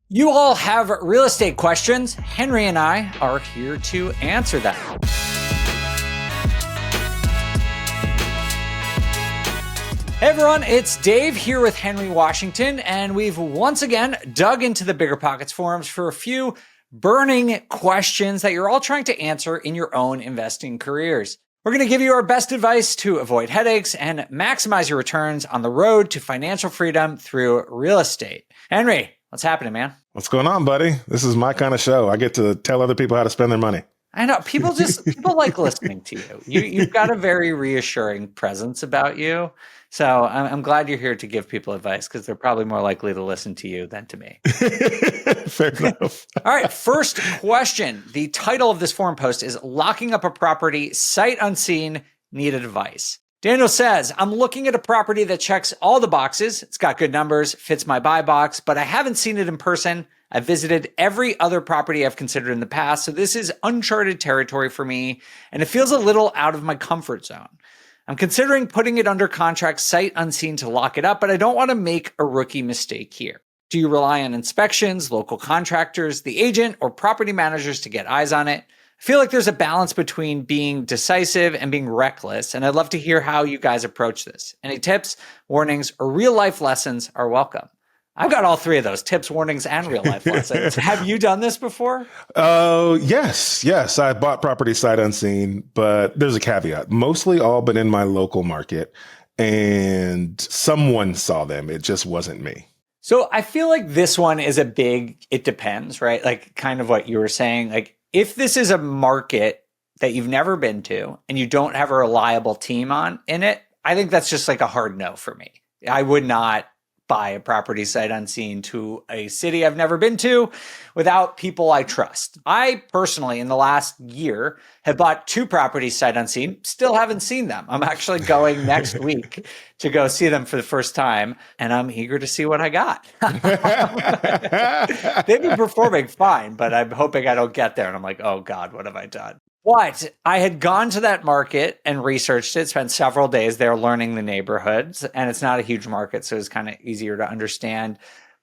You all have real estate questions. Henry and I are here to answer them. Hey everyone, it's Dave here with Henry Washington, and we've once again dug into the BiggerPockets Forums for a few burning questions that you're all trying to answer in your own investing careers. We're going to give you our best advice to avoid headaches and maximize your returns on the road to financial freedom through real estate. Henry, what's happening, man? What's going on, buddy? This is my kind of show. I get to tell other people how to spend their money. I know people like listening to you. You've got a very reassuring presence about you. So I'm glad you're here to give people advice because they're probably more likely to listen to you than to me. Fair enough. All right. First question. The title of this forum post is Locking Up a Property Sight Unseen, Need Advice. Daniel says, I'm looking at a property that checks all the boxes. It's got good numbers, fits my buy box, but I haven't seen it in person. I've visited every other property I've considered in the past, so this is uncharted territory for me, and it feels a little out of my comfort zone. I'm considering putting it under contract sight unseen to lock it up, but I don't want to make a rookie mistake here. Do you rely on inspections, local contractors, the agent, or property managers to get eyes on it? I feel like there's a balance between being decisive and being reckless, and I'd love to hear how you guys approach this. Any tips, warnings, or real-life lessons are welcome. I've got all three of those, tips, warnings, and real-life lessons. Have you done this before? Yes. I bought property sight unseen, but there's a caveat. Mostly all but in my local market, and someone saw them. It just wasn't me. So I feel like this one is a big, it depends, right? Like kind of what you were saying, like if this is a market that you've never been to and you don't have a reliable team in it, I think that's just like a hard no for me. I would not buy a property sight unseen to a city I've never been to without people I trust. I personally, in the last year, have bought 2 properties sight unseen, still haven't seen them. I'm actually going next week to go see them for the first time, and I'm eager to see what I got. They've been performing fine, but I'm hoping I don't get there and I'm like, oh God, what have I done? But I had gone to that market and researched it, spent several days there learning the neighborhoods, and it's not a huge market, so it's kind of easier to understand.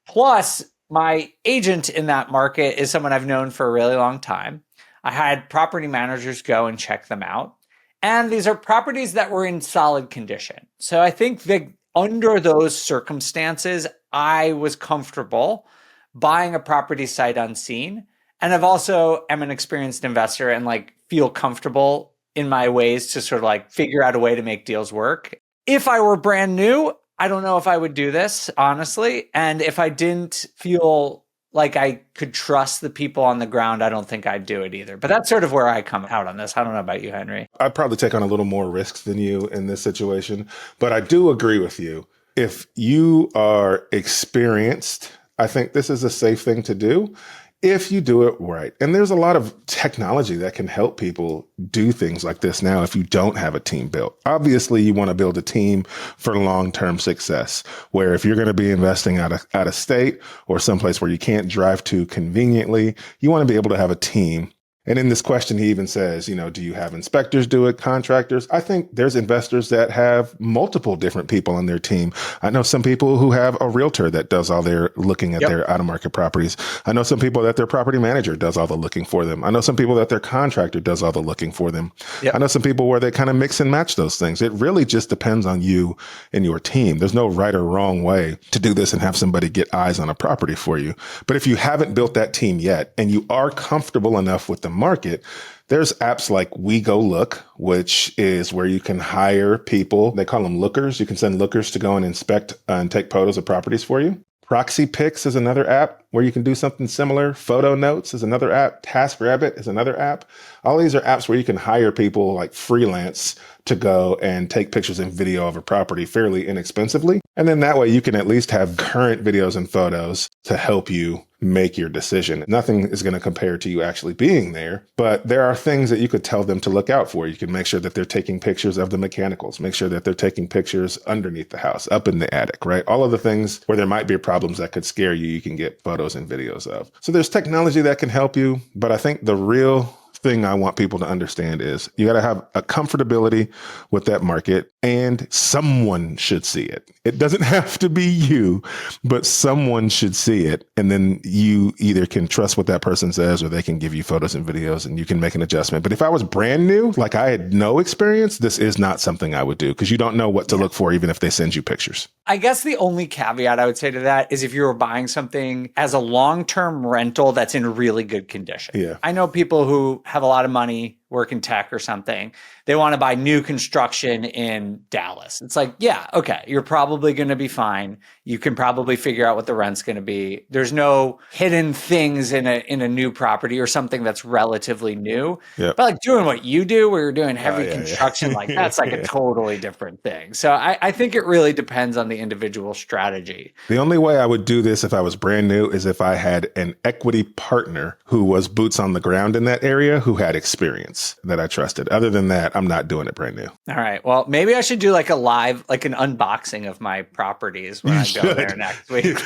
Plus, my agent in that market is someone I've known for a really long time. I had property managers go and check them out, and these are properties that were in solid condition. So I think that under those circumstances, I was comfortable buying a property sight unseen. And I've also am an experienced investor and like feel comfortable in my ways to sort of like figure out a way to make deals work. If I were brand new, I don't know if I would do this, honestly. And if I didn't feel like I could trust the people on the ground, I don't think I'd do it either. But that's sort of where I come out on this. I don't know about you, Henry. I'd probably take on a little more risks than you in this situation, but I do agree with you. If you are experienced, I think this is a safe thing to do. If you do it right. And there's a lot of technology that can help people do things like this now if you don't have a team built. Obviously, you want to build a team for long-term success, where if you're going to be investing out of state or someplace where you can't drive to conveniently, you want to be able to have a team. And in this question, he even says, do you have inspectors do it, contractors? I think there's investors that have multiple different people on their team. I know some people who have a realtor that does all their looking at their out-of-market properties. I know some people that their property manager does all the looking for them. I know some people that their contractor does all the looking for them. I know some people where they kind of mix and match those things. It really just depends on you and your team. There's no right or wrong way to do this and have somebody get eyes on a property for you. But if you haven't built that team yet and you are comfortable enough with the market, there's apps like We Go Look, which is where you can hire people. They call them lookers. You can send lookers to go and inspect and take photos of properties for you. Proxy Picks is another app where you can do something similar. Photo Notes is another app. TaskRabbit is another app. All these are apps where you can hire people like freelance to go and take pictures and video of a property fairly inexpensively. And then that way you can at least have current videos and photos to help you make your decision. Nothing is going to compare to you actually being there, but there are things that you could tell them to look out for. You can make sure that they're taking pictures of the mechanicals, make sure that they're taking pictures underneath the house, up in the attic, right? All of the things where there might be problems that could scare you, you can get photos and videos of. So there's technology that can help you, but I think the real thing I want people to understand is you got to have a comfortability with that market, and someone should see it. It doesn't have to be you, but someone should see it. And then you either can trust what that person says, or they can give you photos and videos and you can make an adjustment. But if I was brand new, like I had no experience, this is not something I would do, because you don't know what to look for, even if they send you pictures. I guess the only caveat I would say to that is if you were buying something as a long-term rental that's in really good condition. Yeah. I know people who have a lot of money, work in tech or something. They want to buy new construction in Dallas. It's like, yeah, okay, you're probably going to be fine. You can probably figure out what the rent's going to be. There's no hidden things in a new property or something that's relatively new. Yep. But like doing what you do, where you're doing heavy yeah, construction, yeah. like that's like a totally different thing. So I think it really depends on the individual strategy. The only way I would do this if I was brand new is if I had an equity partner who was boots on the ground in that area, who had experience that I trusted. Other than that, I'm not doing it brand new. All right. Well, maybe I should do like a live, like an unboxing of my properties when I go there next week.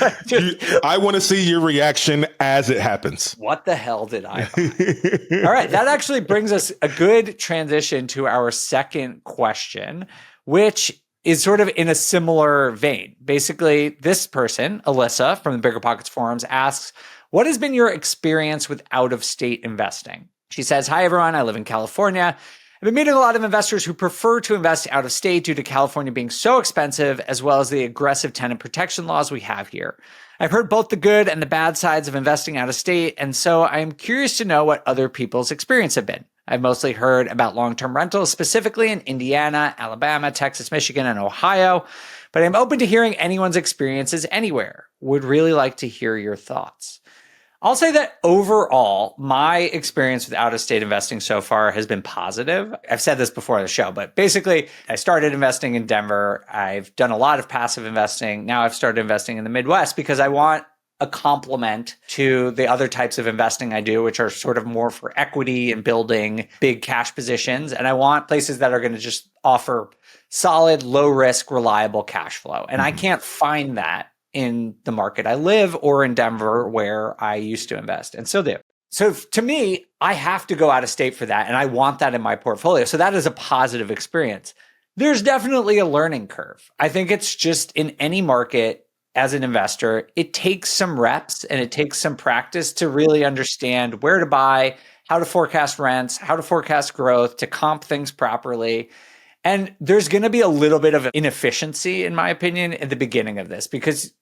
I want to see your reaction as it happens. What the hell did I buy? All right. That actually brings us a good transition to our second question, which is sort of in a similar vein. Basically, this person, Alyssa from the BiggerPockets Forums, asks, what has been your experience with out-of-state investing? She says, hi, everyone. I live in California. I've been meeting a lot of investors who prefer to invest out of state due to California being so expensive, as well as the aggressive tenant protection laws we have here. I've heard both the good and the bad sides of investing out of state, and so I'm curious to know what other people's experience have been. I've mostly heard about long-term rentals, specifically in Indiana, Alabama, Texas, Michigan, and Ohio, but I'm open to hearing anyone's experiences anywhere. Would really like to hear your thoughts. I'll say that overall, my experience with out-of-state investing so far has been positive. I've said this before on the show, but basically, I started investing in Denver. I've done a lot of passive investing. Now I've started investing in the Midwest because I want a complement to the other types of investing I do, which are sort of more for equity and building big cash positions. And I want places that are going to just offer solid, low risk, reliable cash flow. And I can't find that in the market I live or in Denver where I used to invest and still do. So to me, I have to go out of state for that. And I want that in my portfolio. So that is a positive experience. There's definitely a learning curve. I think it's just in any market as an investor, it takes some reps and it takes some practice to really understand where to buy, how to forecast rents, how to forecast growth, to comp things properly. And there's going to be a little bit of inefficiency, in my opinion, at the beginning of this, because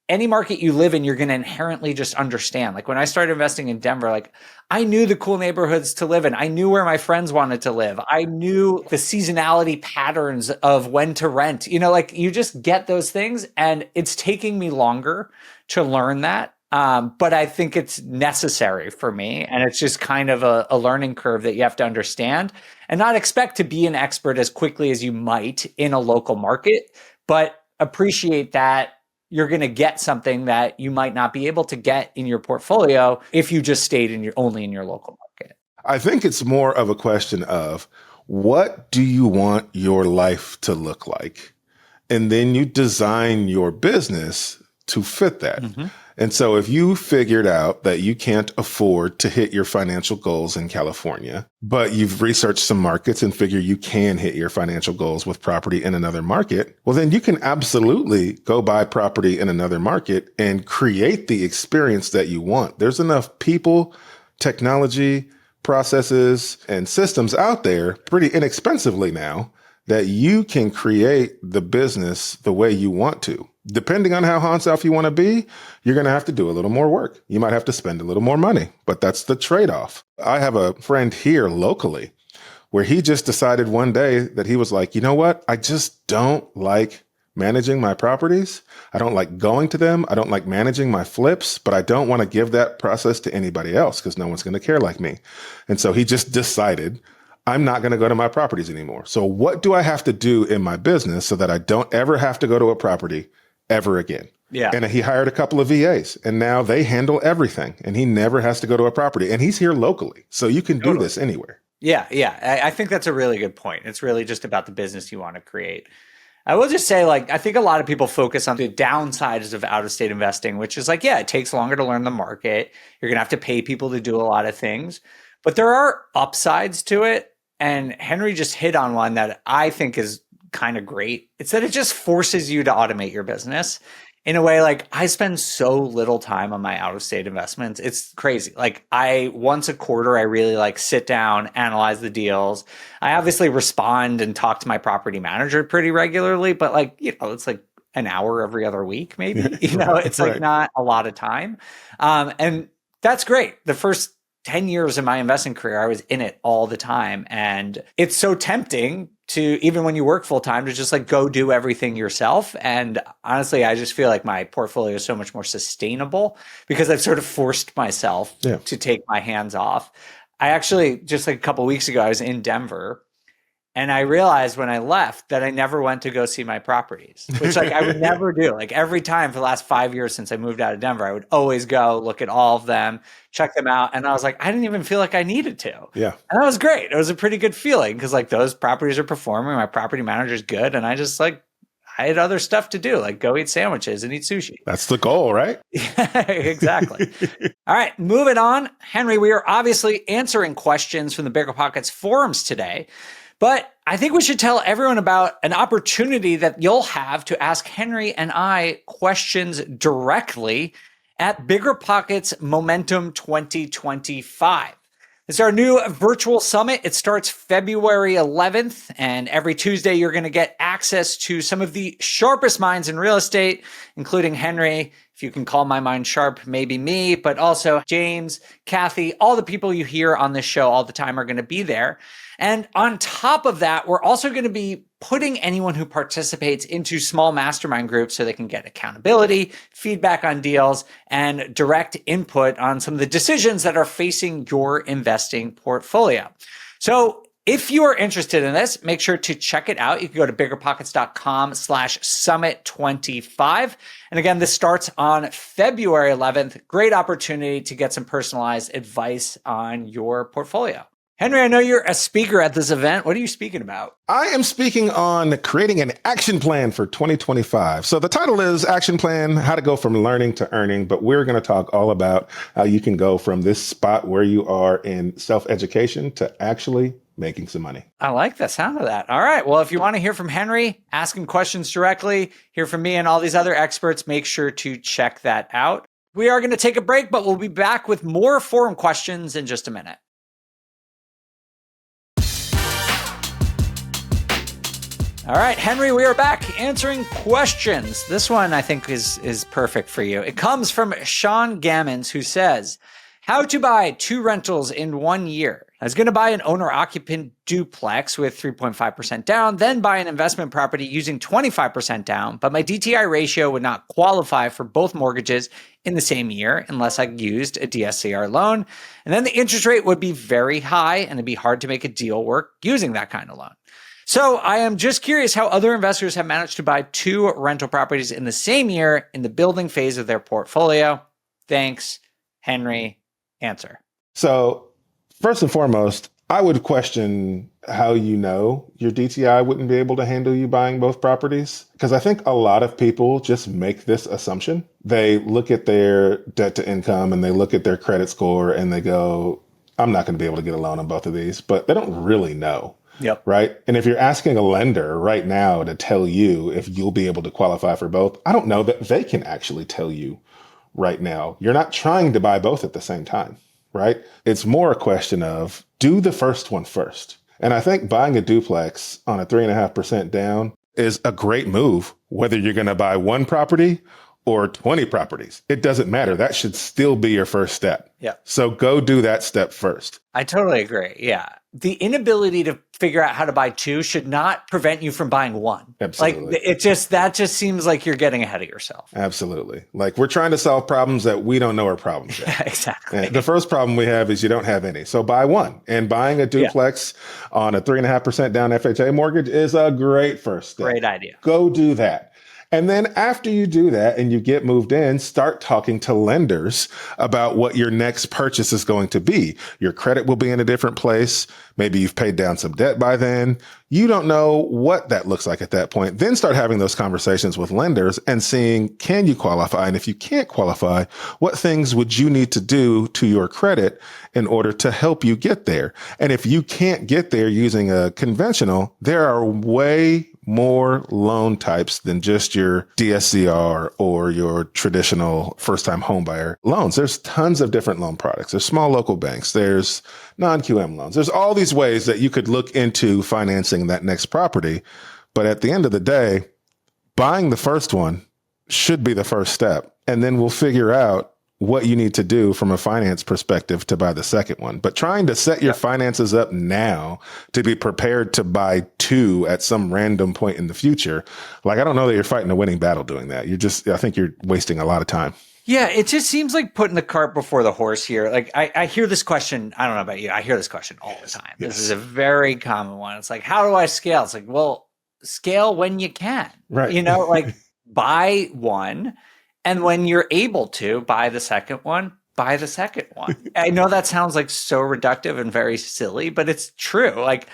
any market you live in, you're going to inherently just understand. Like when I started investing in Denver, like I knew the cool neighborhoods to live in. I knew where my friends wanted to live. I knew the seasonality patterns of when to rent. You know, like you just get those things. And it's taking me longer to learn that. But I think it's necessary for me. And it's just kind of a learning curve that you have to understand and not expect to be an expert as quickly as you might in a local market, but appreciate that you're going to get something that you might not be able to get in your portfolio if you just stayed only in your local market. I think it's more of a question of what do you want your life to look like? And then you design your business to fit that. Mm-hmm. And so if you figured out that you can't afford to hit your financial goals in California, but you've researched some markets and figure you can hit your financial goals with property in another market, well, then you can absolutely go buy property in another market and create the experience that you want. There's enough people, technology, processes, and systems out there pretty inexpensively now that you can create the business the way you want to. Depending on how hands-off you want to be, you're going to have to do a little more work. You might have to spend a little more money, but that's the trade-off. I have a friend here locally where he just decided one day that he was like, you know what? I just don't like managing my properties. I don't like going to them. I don't like managing my flips, but I don't want to give that process to anybody else because no one's going to care like me. And so he just decided, I'm not going to go to my properties anymore. So what do I have to do in my business so that I don't ever have to go to a property ever again? Yeah. And he hired a couple of VAs and now they handle everything and he never has to go to a property and he's here locally. So you can do this anywhere. Yeah. Yeah. I think that's a really good point. It's really just about the business you want to create. I will just say, like, I think a lot of people focus on the downsides of out-of-state investing, which is like, yeah, it takes longer to learn the market. You're going to have to pay people to do a lot of things. But there are upsides to it. And Henry just hit on one that I think is kind of great. It's that it just forces you to automate your business in a way. Like, I spend so little time on my out of state investments. It's crazy. Like, once a quarter, I really like sit down, analyze the deals. I obviously respond and talk to my property manager pretty regularly, but like, it's like an hour every other week, maybe, it's like not a lot of time. And that's great. The first 10 years of my investing career, I was in it all the time. And it's so tempting to, even when you work full time, to just like go do everything yourself. And honestly, I just feel like my portfolio is so much more sustainable because I've sort of forced myself to take my hands off. I actually, just like a couple of weeks ago, I was in Denver. And I realized when I left that I never went to go see my properties, which like I would never do. Like every time for the last 5 years since I moved out of Denver, I would always go look at all of them, check them out. And I was like, I didn't even feel like I needed to. Yeah. And that was great. It was a pretty good feeling because like those properties are performing. My property manager's good. And I just like, I had other stuff to do, like go eat sandwiches and eat sushi. That's the goal, right? Yeah, exactly. All right, moving on. Henry, we are obviously answering questions from the BiggerPockets forums today. But I think we should tell everyone about an opportunity that you'll have to ask Henry and I questions directly at BiggerPockets Momentum 2025. It's our new virtual summit. It starts February 11th, and every Tuesday you're going to get access to some of the sharpest minds in real estate, including Henry. If you can call my mind sharp, maybe me, but also James, Kathy, all the people you hear on this show all the time are going to be there. And on top of that, we're also going to be putting anyone who participates into small mastermind groups so they can get accountability, feedback on deals, and direct input on some of the decisions that are facing your investing portfolio. So if you are interested in this, make sure to check it out. You can go to biggerpockets.com/summit25. And again, this starts on February 11th. Great opportunity to get some personalized advice on your portfolio. Henry, I know you're a speaker at this event. What are you speaking about? I am speaking on creating an action plan for 2025. So the title is Action Plan, How to Go from Learning to Earning. But we're going to talk all about how you can go from this spot where you are in self-education to actually making some money. I like the sound of that. All right. Well, if you want to hear from Henry, ask him questions directly, hear from me and all these other experts, make sure to check that out. We are going to take a break, but we'll be back with more forum questions in just a minute. All right, Henry, we are back answering questions. This one I think is perfect for you. It comes from Sean Gammons, who says, how to buy 2 rentals in 1 year. I was going to buy an owner-occupant duplex with 3.5% down, then buy an investment property using 25% down, but my DTI ratio would not qualify for both mortgages in the same year unless I used a DSCR loan. And then the interest rate would be very high, and it'd be hard to make a deal work using that kind of loan. So I am just curious how other investors have managed to buy 2 rental properties in the same year in the building phase of their portfolio. Thanks, Henry. Answer. So first and foremost, I would question how you know your DTI wouldn't be able to handle you buying both properties. Because I think a lot of people just make this assumption. They look at their debt to income and they look at their credit score and they go, I'm not going to be able to get a loan on both of these, but they don't really know. Yep. Right. And if you're asking a lender right now to tell you if you'll be able to qualify for both, I don't know that they can actually tell you right now. You're not trying to buy both at the same time, right? It's more a question of do the first one first. And I think buying a duplex on a 3.5% down is a great move, whether you're going to buy 1 property or 20 properties. It doesn't matter. That should still be your first step. Yeah. So go do that step first. I totally agree. Yeah. The inability to figure out how to buy 2 should not prevent you from buying 1. Absolutely. Like that just seems like you're getting ahead of yourself. Absolutely. Like we're trying to solve problems that we don't know are problems yet. Yeah, exactly. And the first problem we have is you don't have any. So buy 1. And buying a duplex on a 3.5% down FHA mortgage is a great first step. Great idea. Go do that. And then after you do that and you get moved in, start talking to lenders about what your next purchase is going to be. Your credit will be in a different place. Maybe you've paid down some debt by then. You don't know what that looks like at that point. Then start having those conversations with lenders and seeing, can you qualify? And if you can't qualify, what things would you need to do to your credit in order to help you get there? And if you can't get there using a conventional, there are way more loan types than just your DSCR or your traditional first-time homebuyer loans. There's tons of different loan products. There's small local banks. There's non-QM loans. There's all these ways that you could look into financing that next property. But at the end of the day, buying the first one should be the first step. And then we'll figure out what you need to do from a finance perspective to buy the second one. But trying to set your finances up now to be prepared to buy two at some random point in the future, like, I don't know that you're fighting a winning battle doing that. I think you're wasting a lot of time. Yeah, it just seems like putting the cart before the horse here. Like, I hear this question. I don't know about you. I hear this question all the time. Yes. This is a very common one. It's like, how do I scale? It's like, well, scale when you can. Right. Like buy one. And when you're able to buy the second one, buy the second one. I know that sounds like so reductive and very silly, but it's true. Like,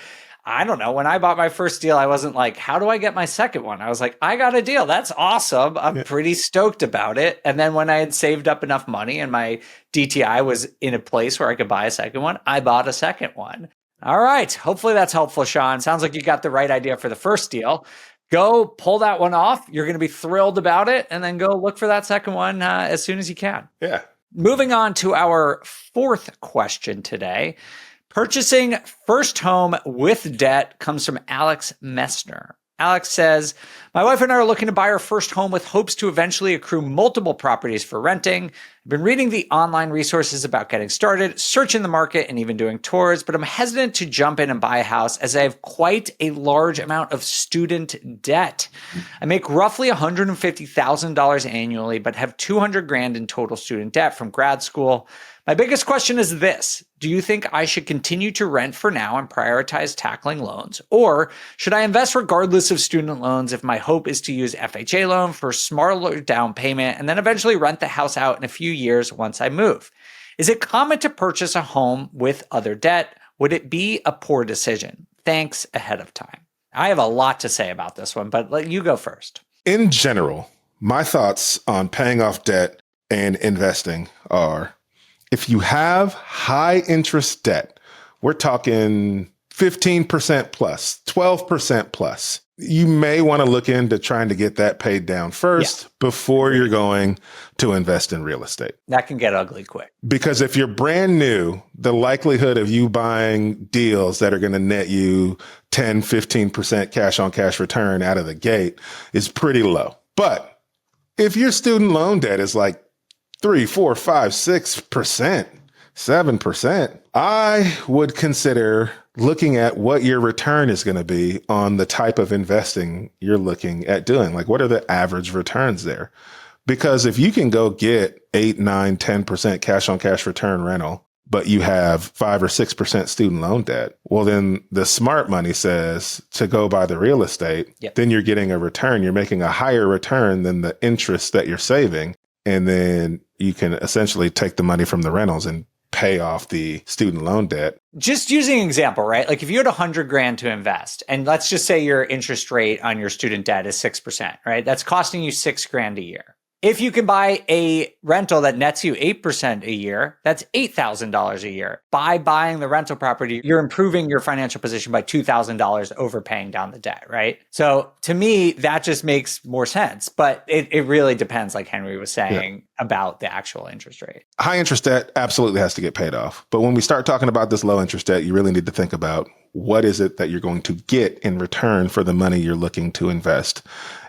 I don't know. When I bought my first deal, I wasn't like, how do I get my second one? I was like, I got a deal. That's awesome. I'm pretty stoked about it. And then when I had saved up enough money and my DTI was in a place where I could buy a second one, I bought a second one. All right. Hopefully that's helpful, Sean. Sounds like you got the right idea for the first deal. Go pull that one off. You're going to be thrilled about it. And then go look for that second one as soon as you can. Yeah. Moving on to our fourth question today. Purchasing first home with debt comes from Alex Messner. Alex says, my wife and I are looking to buy our first home with hopes to eventually accrue multiple properties for renting. I've been reading the online resources about getting started, searching the market, and even doing tours, but I'm hesitant to jump in and buy a house as I have quite a large amount of student debt. I make roughly $150,000 annually, but have $200,000 in total student debt from grad school. My biggest question is this. Do you think I should continue to rent for now and prioritize tackling loans? Or should I invest regardless of student loans if my hope is to use FHA loan for smaller down payment and then eventually rent the house out in a few years once I move? Is it common to purchase a home with other debt? Would it be a poor decision? Thanks ahead of time. I have a lot to say about this one, but let you go first. In general, my thoughts on paying off debt and investing are, if you have high interest debt, we're talking 15% plus, 12% plus, you may want to look into trying to get that paid down first before you're going to invest in real estate. That can get ugly quick. Because if you're brand new, the likelihood of you buying deals that are going to net you 10, 15% cash on cash return out of the gate is pretty low. But if your student loan debt is like 3, 4, 5, 6%, 7%, I would consider looking at what your return is going to be on the type of investing you're looking at doing. Like, what are the average returns there? Because if you can go get 8, 9, 10% cash on cash return rental, but you have 5 or 6% student loan debt, well, then the smart money says to go buy the real estate, then you're getting a return. You're making a higher return than the interest that you're saving. And then you can essentially take the money from the rentals and pay off the student loan debt. Just using an example, right? Like if you had $100,000 to invest, and let's just say your interest rate on your student debt is 6%, right? That's costing you $6,000 a year. If you can buy a rental that nets you 8% a year, that's $8,000 a year. By buying the rental property, you're improving your financial position by $2,000 over paying down the debt, right? So to me, that just makes more sense. But it really depends, like Henry was saying, about the actual interest rate. High interest debt absolutely has to get paid off. But when we start talking about this low interest debt, you really need to think about what is it that you're going to get in return for the money you're looking to invest.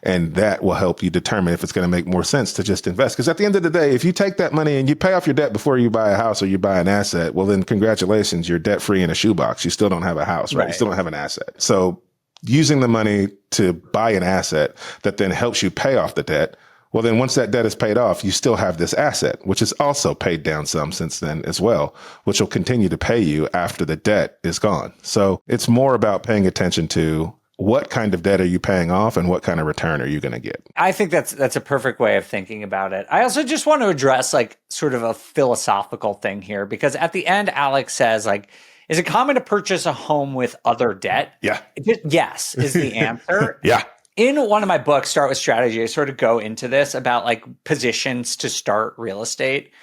And that will help you determine if it's going to make more sense to just invest. Because at the end of the day, if you take that money and you pay off your debt before you buy a house or you buy an asset, well, then congratulations, you're debt free in a shoebox. You still don't have a house, right? You still don't have an asset. So using the money to buy an asset that then helps you pay off the debt, well, then once that debt is paid off, you still have this asset, which is also paid down some since then as well, which will continue to pay you after the debt is gone. So it's more about paying attention to what kind of debt are you paying off and what kind of return are you going to get? I think that's a perfect way of thinking about it. I also just want to address like sort of a philosophical thing here, because at the end, Alex says like, is it common to purchase a home with other debt? Yeah. Yes, is the answer. Yeah. In one of my books, Start with Strategy, I sort of go into this about like positions to start real estate.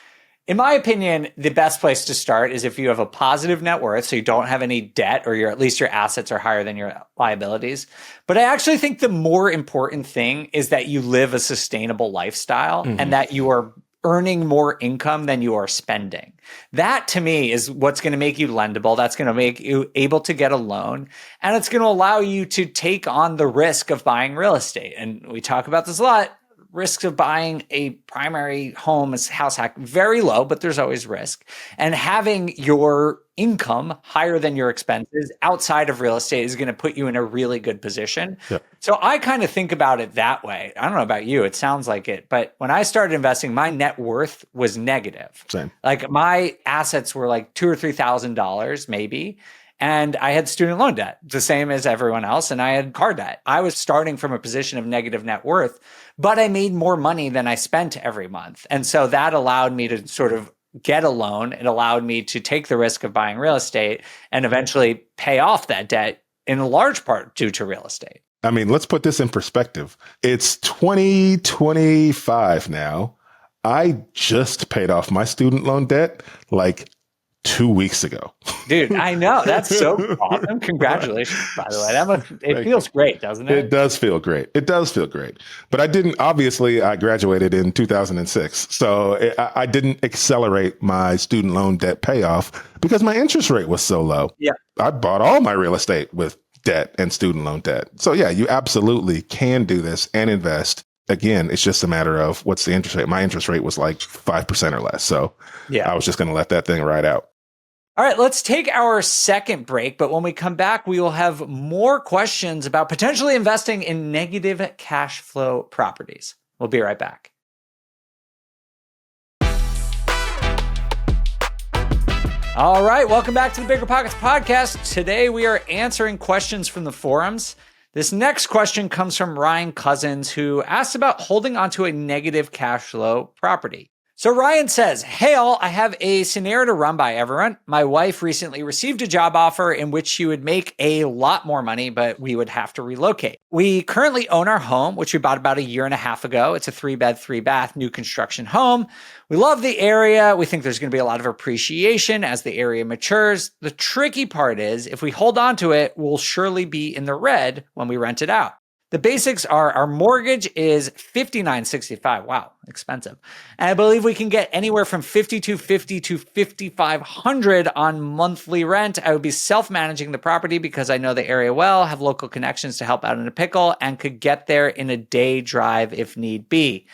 In my opinion, the best place to start is if you have a positive net worth, so you don't have any debt, or at least your assets are higher than your liabilities. But I actually think the more important thing is that you live a sustainable lifestyle and that you are earning more income than you are spending. That to me is what's going to make you lendable. That's going to make you able to get a loan, and it's going to allow you to take on the risk of buying real estate. And we talk about this a lot. Risks of buying a primary home as house hack, very low, but there's always risk. And having your income higher than your expenses outside of real estate is going to put you in a really good position. Yep. So I kind of think about it that way. I don't know about you. It sounds like it. But when I started investing, my net worth was negative. Same. Like my assets were like $2,000 or $3,000 maybe. And I had student loan debt, the same as everyone else. And I had car debt. I was starting from a position of negative net worth, but I made more money than I spent every month. And so that allowed me to sort of get a loan. It allowed me to take the risk of buying real estate and eventually pay off that debt in a large part due to real estate. I mean, let's put this in perspective. It's 2025 now. I just paid off my student loan debt like 2 weeks ago. Dude, I know. That's so awesome. Congratulations, by the way. It feels great, doesn't it? It does feel great. It does feel great. But I graduated in 2006. So I didn't accelerate my student loan debt payoff because my interest rate was so low. Yeah. I bought all my real estate with debt and student loan debt. So yeah, you absolutely can do this and invest. Again, it's just a matter of what's the interest rate. My interest rate was like 5% or less. So yeah, I was just going to let that thing ride out. All right, let's take our second break. But when we come back, we will have more questions about potentially investing in negative cash flow properties. We'll be right back. All right, welcome back to the BiggerPockets podcast. Today we are answering questions from the forums. This next question comes from Ryan Cousins, who asked about holding onto a negative cash flow property. So Ryan says, hey all, I have a scenario to run by everyone. My wife recently received a job offer in which she would make a lot more money, but we would have to relocate. We currently own our home, which we bought about 1.5 years ago. It's a 3-bed, 3-bath, new construction home. We love the area. We think there's going to be a lot of appreciation as the area matures. The tricky part is if we hold on to it, we'll surely be in the red when we rent it out. The basics are our mortgage is $5,965. Wow, expensive. And I believe we can get anywhere from $5,250 to $5,500 on monthly rent. I would be self-managing the property because I know the area well, have local connections to help out in a pickle, and could get there in a day drive if need be.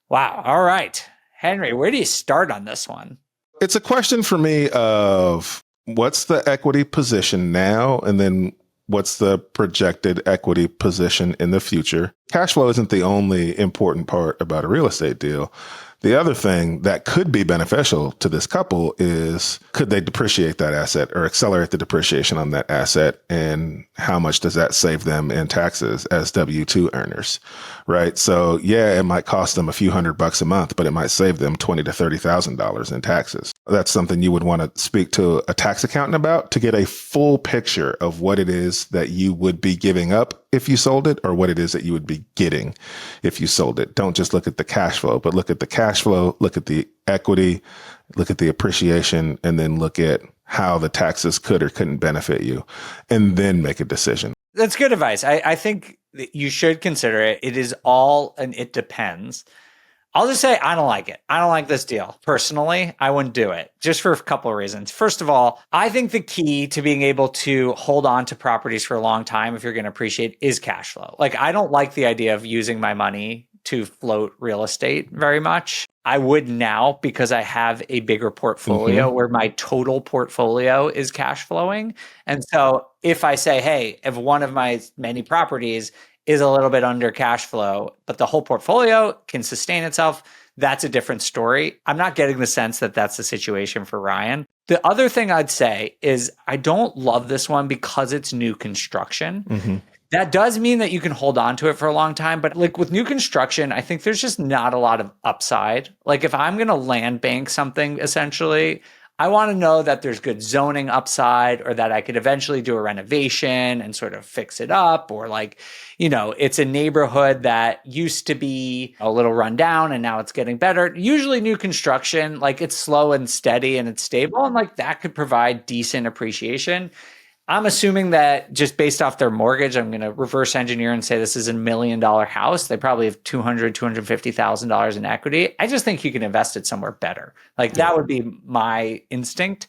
Wow. All right. Henry, where do you start on this one? It's a question for me of what's the equity position now, and then what's the projected equity position in the future? Cash flow isn't the only important part about a real estate deal. The other thing that could be beneficial to this couple is, could they depreciate that asset or accelerate the depreciation on that asset? And how much does that save them in taxes as W-2 earners, right? So yeah, it might cost them a few $100 a month, but it might save them $20,000 to $30,000 in taxes. That's something you would want to speak to a tax accountant about to get a full picture of what it is that you would be giving up if you sold it, or what it is that you would be getting if you sold it. Don't just look at the cash flow, but look at the cash flow, look at the equity, look at the appreciation, and then look at how the taxes could or couldn't benefit you, and then make a decision. That's good advice. I think that you should consider it. It is all an it depends. I'll just say I don't like it. I don't like this deal. Personally, I wouldn't do it just for a couple of reasons. First of all, I think the key to being able to hold on to properties for a long time, if you're going to appreciate, is cash flow. Like, I don't like the idea of using my money to float real estate very much. I would now because I have a bigger portfolio where my total portfolio is cash flowing. And so if I say, hey, if one of my many properties is a little bit under cash flow, but the whole portfolio can sustain itself, that's a different story. I'm not getting the sense that that's the situation for Ryan. The other thing I'd say is I don't love this one because it's new construction. That does mean that you can hold on to it for a long time. But like with new construction, I think there's just not a lot of upside. Like if I'm going to land bank something, essentially, I want to know that there's good zoning upside or that I could eventually do a renovation and sort of fix it up. Or like, it's a neighborhood that used to be a little run down and now it's getting better. Usually new construction, like it's slow and steady and it's stable. And like that could provide decent appreciation. I'm assuming that just based off their mortgage, I'm going to reverse engineer and say this is $1 million house. They probably have $250,000 in equity. I just think you can invest it somewhere better. Like that would be my instinct.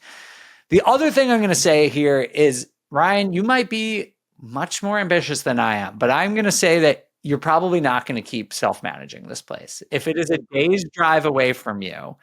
The other thing I'm going to say here is, Ryan, you might be much more ambitious than I am, but I'm going to say that you're probably not going to keep self-managing this place. If it is a day's drive away from you,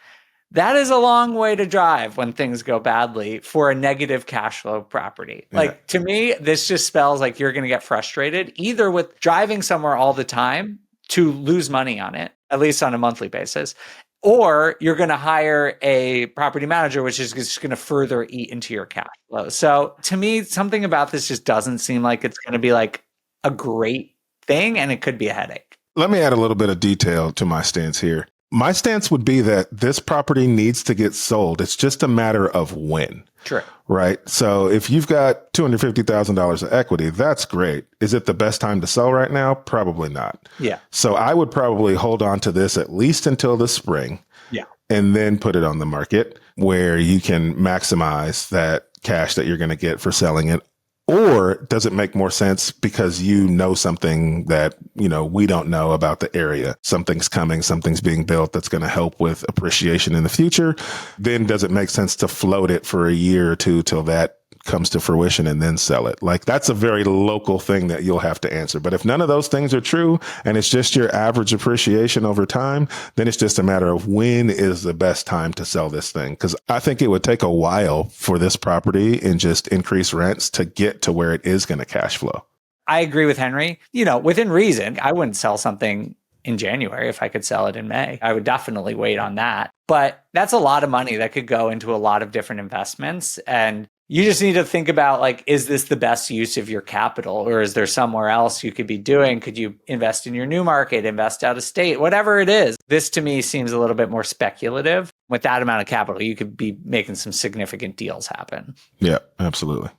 that is a long way to drive when things go badly for a negative cash flow property. Like to me, this just spells like you're going to get frustrated either with driving somewhere all the time to lose money on it, at least on a monthly basis, or you're going to hire a property manager, which is just going to further eat into your cash flow. So to me, something about this just doesn't seem like it's going to be like a great thing, and it could be a headache. Let me add a little bit of detail to my stance here. My stance would be that this property needs to get sold. It's just a matter of when. True. Right. So if you've got $250,000 of equity, that's great. Is it the best time to sell right now? Probably not. Yeah. So I would probably hold on to this at least until the spring. Yeah. And then put it on the market where you can maximize that cash that you're going to get for selling it. Or does it make more sense because you know something that, we don't know about the area? Something's coming, something's being built that's going to help with appreciation in the future. Then does it make sense to float it for a year or two till that comes to fruition and then sell it? Like that's a very local thing that you'll have to answer. But if none of those things are true and it's just your average appreciation over time, then it's just a matter of when is the best time to sell this thing. Because I think it would take a while for this property and just increase rents to get to where it is going to cash flow. I agree with Henry. Within reason, I wouldn't sell something in January if I could sell it in May. I would definitely wait on that. But that's a lot of money that could go into a lot of different investments. And you just need to think about, like, is this the best use of your capital, or is there somewhere else you could be doing? Could you invest in your new market, invest out of state, whatever it is? This to me seems a little bit more speculative. With that amount of capital, you could be making some significant deals happen. Yeah, absolutely.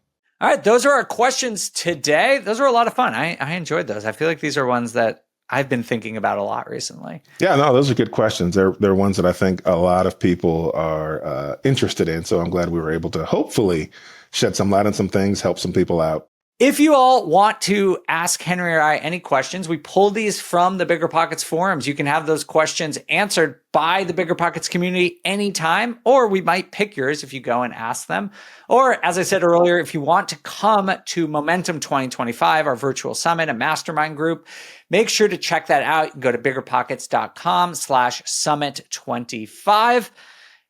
All right, those are our questions today. Those were a lot of fun. I enjoyed those. I feel like these are ones that I've been thinking about a lot recently. Yeah, no, those are good questions. They're ones that I think a lot of people are interested in. So I'm glad we were able to hopefully shed some light on some things, help some people out. If you all want to ask Henry or I any questions, we pull these from the BiggerPockets forums. You can have those questions answered by the BiggerPockets community anytime, or we might pick yours if you go and ask them. Or as I said earlier, if you want to come to Momentum 2025, our virtual summit and mastermind group, make sure to check that out. You can go to biggerpockets.com/summit25.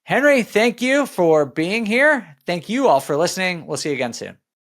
Henry, thank you for being here. Thank you all for listening. We'll see you again soon.